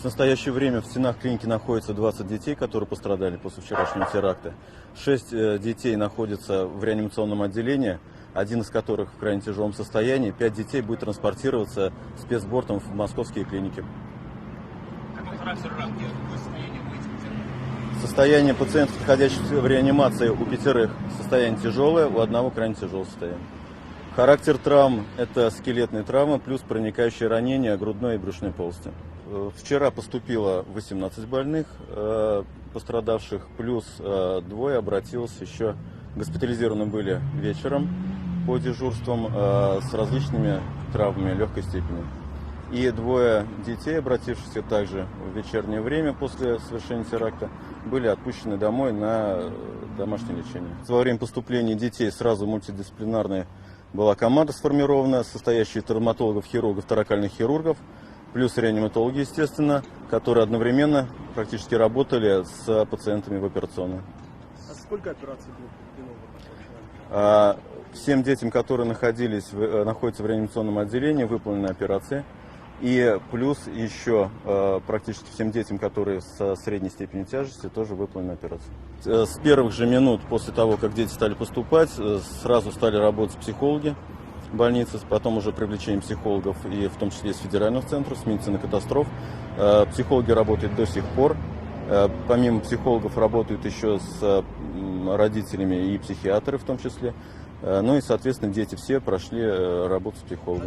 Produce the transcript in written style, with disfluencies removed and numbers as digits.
В настоящее время в стенах клиники находится 20 детей, которые пострадали после вчерашнего теракта. 6 детей находятся в реанимационном отделении, один из которых в крайне тяжелом состоянии. 5 детей будет транспортироваться спецбортом в московские клиники. Какой характер ран? Какое состояние у этих пятерых? Состояние пациентов, находящихся в реанимации, у 5 состояние тяжелое, у 1 крайне тяжелое состояние. Характер травм – это скелетные травмы, плюс проникающие ранения грудной и брюшной полости. Вчера поступило 18 больных, пострадавших, плюс 2 обратилось еще, госпитализированы были вечером по дежурствам с различными травмами легкой степени. И 2 детей, обратившихся также в вечернее время после совершения теракта, были отпущены домой на домашнее лечение. Во время поступления детей сразу мультидисциплинарная была команда сформирована, состоящая из травматологов, хирургов, торакальных хирургов, плюс реаниматологи, естественно, которые одновременно практически работали с пациентами в операционной. А сколько операций было проведено? Всем детям, которые находятся в реанимационном отделении, выполнены операции. И плюс еще практически всем детям, которые со средней степенью тяжести, тоже выполнены операции. С первых же минут после того, как дети стали поступать, сразу стали работать психологи больницы, потом уже привлечение психологов, и в том числе из федеральных центров, с медицины катастроф. Психологи работают до сих пор. Помимо психологов работают еще с родителями и психиатры в том числе. Ну и, соответственно, дети все прошли работу с психологом.